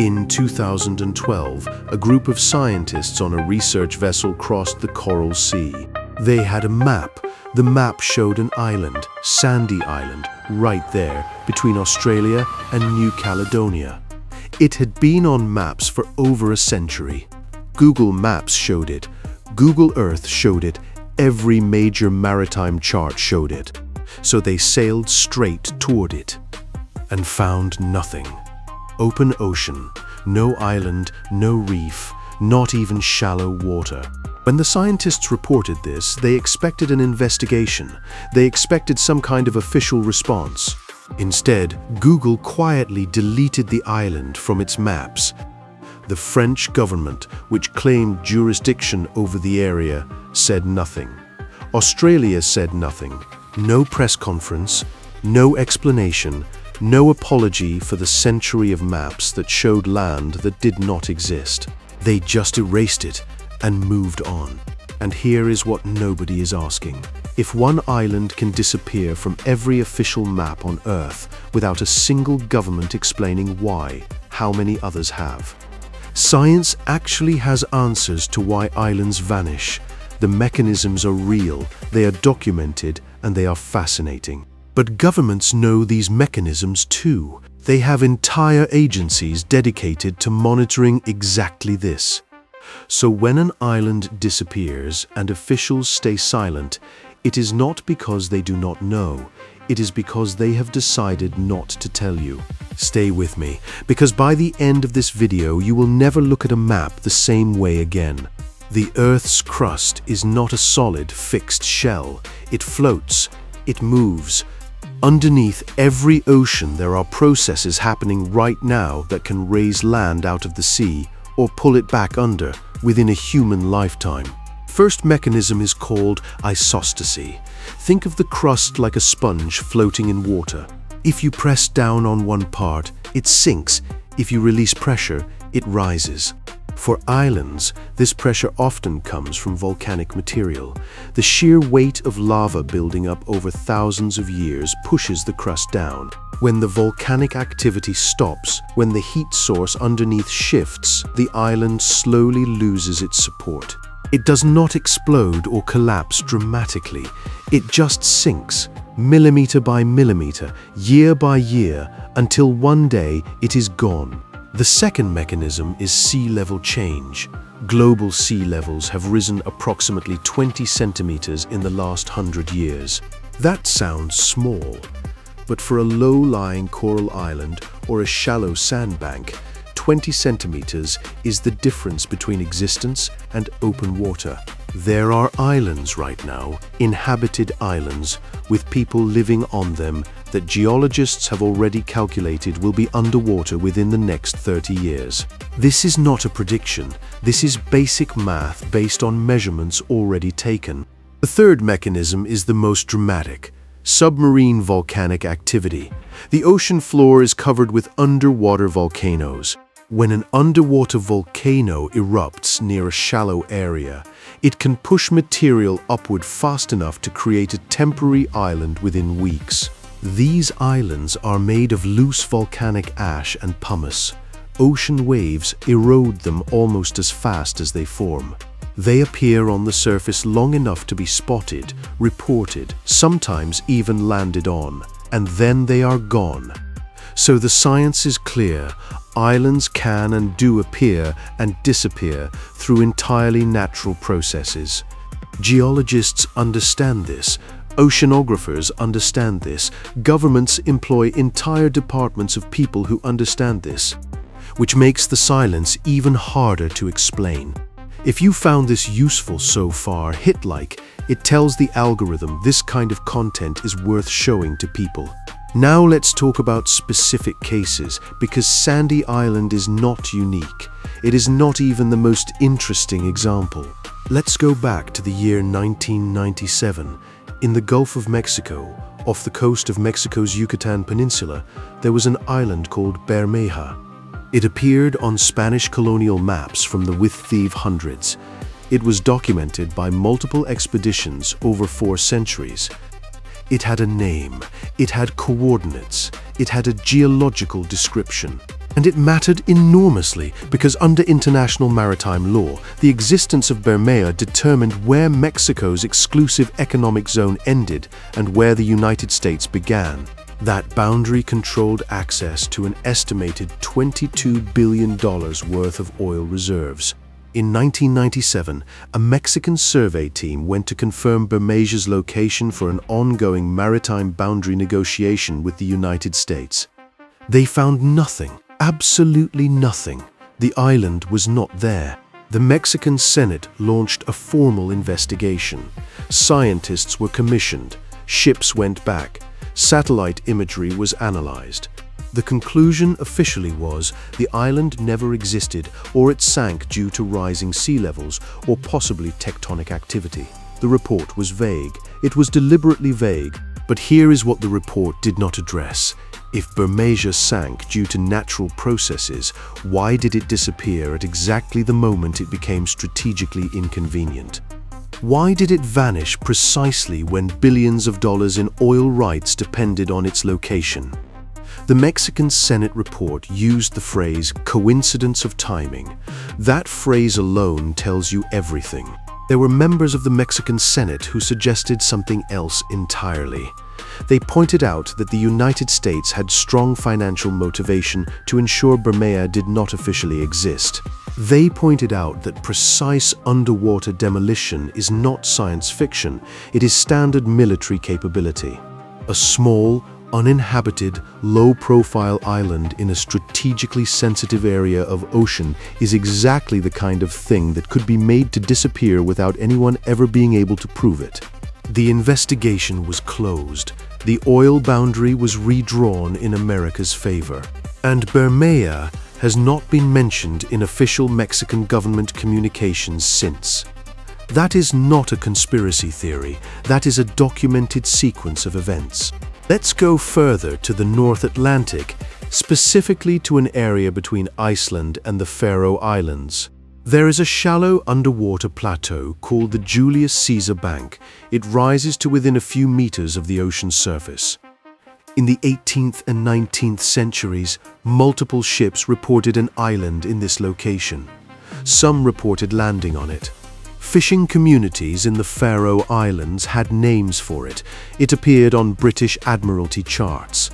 In 2012, a group of scientists on a research vessel crossed the Coral Sea. They had a map. The map showed an island, Sandy Island, right there between Australia and New Caledonia. It had been on maps for over a century. Google Maps showed it. Google Earth showed it. Every major maritime chart showed it. So they sailed straight toward it and found nothing. Open ocean, no island, no reef, not even shallow water. When the scientists reported this, they expected an investigation. They expected some kind of official response. Instead, Google quietly deleted the island from its maps. The French government, which claimed jurisdiction over the area, said nothing. Australia said nothing. No press conference, no explanation, no apology for the century of maps that showed land that did not exist. They just erased it and moved on. And here is what nobody is asking. If one island can disappear from every official map on Earth without a single government explaining why, how many others have? Science actually has answers to why islands vanish. The mechanisms are real, they are documented, and they are fascinating. But governments know these mechanisms too. They have entire agencies dedicated to monitoring exactly this. So when an island disappears and officials stay silent, it is not because they do not know. It is because they have decided not to tell you. Stay with me, because by the end of this video, you will never look at a map the same way again. The Earth's crust is not a solid, fixed shell. It floats. It moves. Underneath every ocean, there are processes happening right now that can raise land out of the sea or pull it back under within a human lifetime. First mechanism is called isostasy. Think of the crust like a sponge floating in water. If you press down on one part, it sinks. If you release pressure, it rises. For islands, this pressure often comes from volcanic material. The sheer weight of lava building up over thousands of years pushes the crust down. When the volcanic activity stops, when the heat source underneath shifts, the island slowly loses its support. It does not explode or collapse dramatically. It just sinks, millimeter by millimeter, year by year, until one day it is gone. The second mechanism is sea level change. Global sea levels have risen approximately 20 centimeters in the last 100 years. That sounds small, but for a low-lying coral island or a shallow sandbank, 20 centimeters is the difference between existence and open water. There are islands right now, inhabited islands, with people living on them that geologists have already calculated will be underwater within the next 30 years. This is not a prediction. This is basic math based on measurements already taken. The third mechanism is the most dramatic: submarine volcanic activity. The ocean floor is covered with underwater volcanoes. When an underwater volcano erupts near a shallow area, it can push material upward fast enough to create a temporary island within weeks. These islands are made of loose volcanic ash and pumice. Ocean waves erode them almost as fast as they form. They appear on the surface long enough to be spotted, reported, sometimes even landed on, and then they are gone. So the science is clear. Islands can and do appear and disappear through entirely natural processes. Geologists understand this. Oceanographers understand this. Governments employ entire departments of people who understand this, which makes the silence even harder to explain. If you found this useful so far, hit like. It tells the algorithm this kind of content is worth showing to people. Now let's talk about specific cases, because Sandy Island is not unique. It is not even the most interesting example. Let's go back to the year 1997. In the Gulf of Mexico, off the coast of Mexico's Yucatan Peninsula, there was an island called Bermeja. It appeared on Spanish colonial maps from the With-Thief hundreds. It was documented by multiple expeditions over 4 centuries. It had a name, it had coordinates, it had a geological description. And it mattered enormously because under international maritime law, the existence of Bermeja determined where Mexico's exclusive economic zone ended and where the United States began. That boundary controlled access to an estimated $22 billion worth of oil reserves. In 1997, a Mexican survey team went to confirm Bermeja's location for an ongoing maritime boundary negotiation with the United States. They found nothing. Absolutely nothing. The island was not there. The Mexican Senate launched a formal investigation. Scientists were commissioned. Ships went back. Satellite imagery was analyzed. The conclusion officially was the island never existed or it sank due to rising sea levels or possibly tectonic activity. The report was vague. It was deliberately vague. But here is what the report did not address. If Bermeja sank due to natural processes, why did it disappear at exactly the moment it became strategically inconvenient? Why did it vanish precisely when billions of dollars in oil rights depended on its location? The Mexican Senate report used the phrase coincidence of timing. That phrase alone tells you everything. There were members of the Mexican Senate who suggested something else entirely. They pointed out that the United States had strong financial motivation to ensure Bermeja did not officially exist. They pointed out that precise underwater demolition is not science fiction, it is standard military capability. A small, uninhabited, low-profile island in a strategically sensitive area of ocean is exactly the kind of thing that could be made to disappear without anyone ever being able to prove it. The investigation was closed. The oil boundary was redrawn in America's favor. And Bermeja has not been mentioned in official Mexican government communications since. That is not a conspiracy theory. That is a documented sequence of events. Let's go further to the North Atlantic, specifically to an area between Iceland and the Faroe Islands. There is a shallow underwater plateau called the Julius Caesar Bank. It rises to within a few meters of the ocean's surface. In the 18th and 19th centuries, multiple ships reported an island in this location. Some reported landing on it. Fishing communities in the Faroe Islands had names for it. It appeared on British Admiralty charts.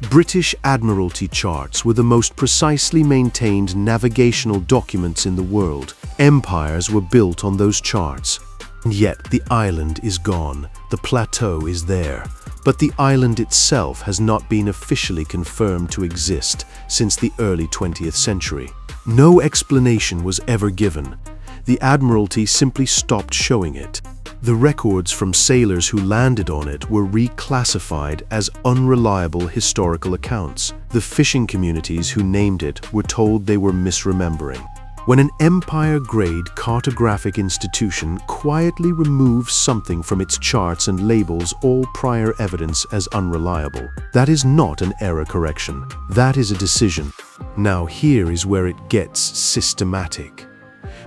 British Admiralty charts were the most precisely maintained navigational documents in the world. Empires were built on those charts. And yet the island is gone. The plateau is there. But the island itself has not been officially confirmed to exist since the early 20th century. No explanation was ever given. The Admiralty simply stopped showing it. The records from sailors who landed on it were reclassified as unreliable historical accounts. The fishing communities who named it were told they were misremembering. When an empire-grade cartographic institution quietly removes something from its charts and labels all prior evidence as unreliable, that is not an error correction. That is a decision. Now here is where it gets systematic.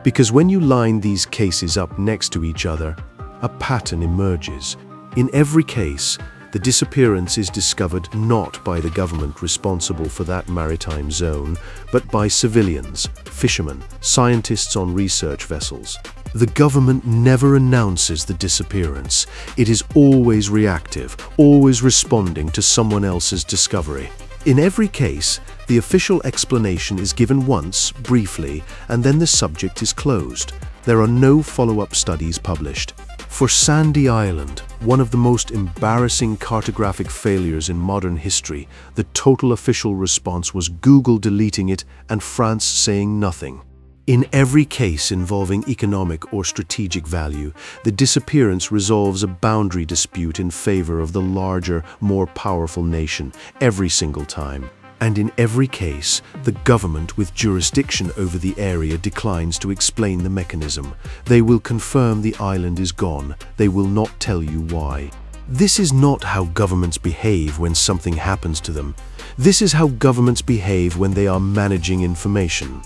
Because when you line these cases up next to each other, a pattern emerges. In every case, the disappearance is discovered not by the government responsible for that maritime zone, but by civilians, fishermen, scientists on research vessels. The government never announces the disappearance. It is always reactive, always responding to someone else's discovery. In every case, the official explanation is given once, briefly, and then the subject is closed. There are no follow-up studies published. For Sandy Island, one of the most embarrassing cartographic failures in modern history, the total official response was Google deleting it and France saying nothing. In every case involving economic or strategic value, the disappearance resolves a boundary dispute in favor of the larger, more powerful nation every single time. And in every case, the government with jurisdiction over the area declines to explain the mechanism. They will confirm the island is gone. They will not tell you why. This is not how governments behave when something happens to them. This is how governments behave when they are managing information.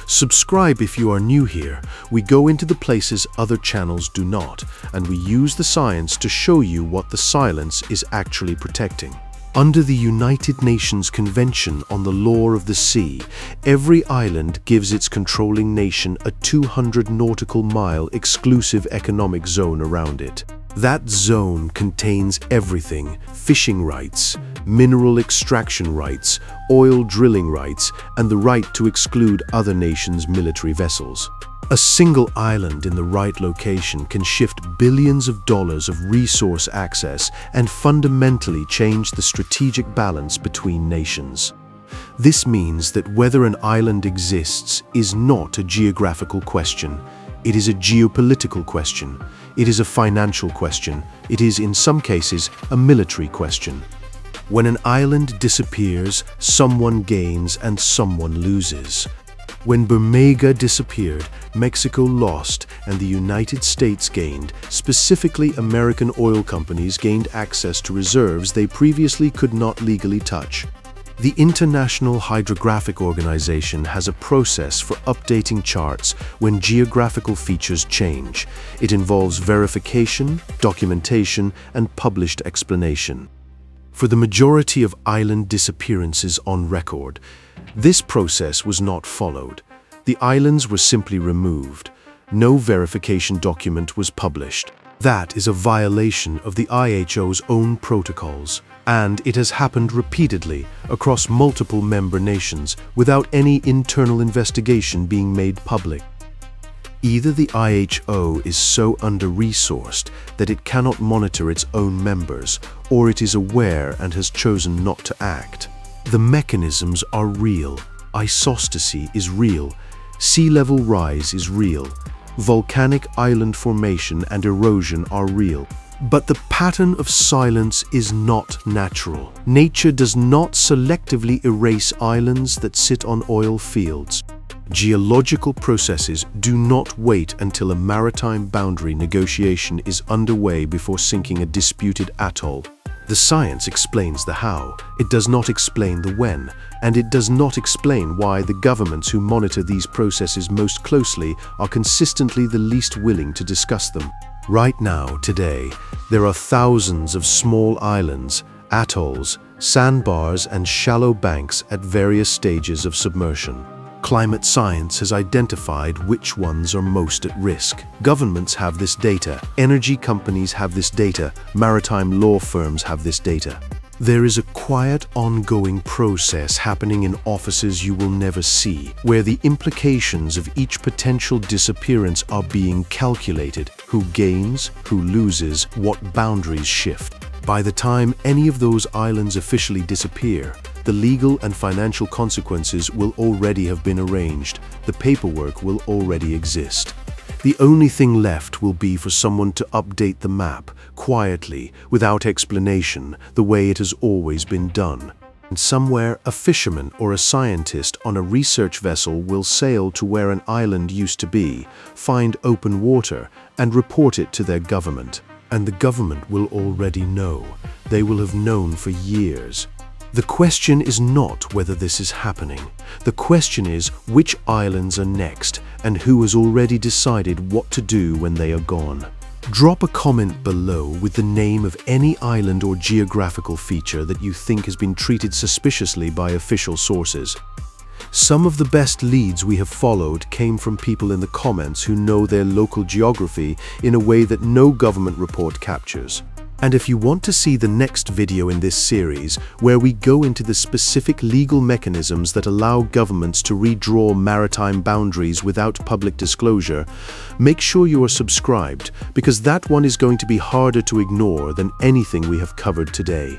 Subscribe if you are new here. We go into the places other channels do not, and we use the science to show you what the silence is actually protecting. Under the United Nations Convention on the Law of the Sea, every island gives its controlling nation a 200 nautical mile exclusive economic zone around it. That zone contains everything: fishing rights, mineral extraction rights, oil drilling rights, and the right to exclude other nations' military vessels. A single island in the right location can shift billions of dollars of resource access and fundamentally change the strategic balance between nations. This means that whether an island exists is not a geographical question. It is a geopolitical question. It is a financial question. It is, in some cases, a military question. When an island disappears, someone gains and someone loses. When Bermeja disappeared, Mexico lost and the United States gained. Specifically, American oil companies gained access to reserves they previously could not legally touch. The International Hydrographic Organization has a process for updating charts when geographical features change. It involves verification, documentation, and published explanation. For the majority of island disappearances on record, this process was not followed. The islands were simply removed. No verification document was published. That is a violation of the IHO's own protocols, and it has happened repeatedly across multiple member nations without any internal investigation being made public. Either the IHO is so under-resourced that it cannot monitor its own members, or it is aware and has chosen not to act. The mechanisms are real. Isostasy is real. Sea level rise is real. Volcanic island formation and erosion are real. But the pattern of silence is not natural. Nature does not selectively erase islands that sit on oil fields. Geological processes do not wait until a maritime boundary negotiation is underway before sinking a disputed atoll. The science explains the how, it does not explain the when, and it does not explain why the governments who monitor these processes most closely are consistently the least willing to discuss them. Right now, today, there are thousands of small islands, atolls, sandbars, and shallow banks at various stages of submersion. Climate science has identified which ones are most at risk. Governments have this data, energy companies have this data, maritime law firms have this data. There is a quiet, ongoing process happening in offices you will never see, where the implications of each potential disappearance are being calculated: who gains, who loses, what boundaries shift. By the time any of those islands officially disappear, the legal and financial consequences will already have been arranged. The paperwork will already exist. The only thing left will be for someone to update the map, quietly, without explanation, the way it has always been done. And somewhere, a fisherman or a scientist on a research vessel will sail to where an island used to be, find open water, and report it to their government. And the government will already know. They will have known for years. The question is not whether this is happening. The question is which islands are next and who has already decided what to do when they are gone. Drop a comment below with the name of any island or geographical feature that you think has been treated suspiciously by official sources. Some of the best leads we have followed came from people in the comments who know their local geography in a way that no government report captures. And if you want to see the next video in this series, where we go into the specific legal mechanisms that allow governments to redraw maritime boundaries without public disclosure, make sure you are subscribed, because that one is going to be harder to ignore than anything we have covered today.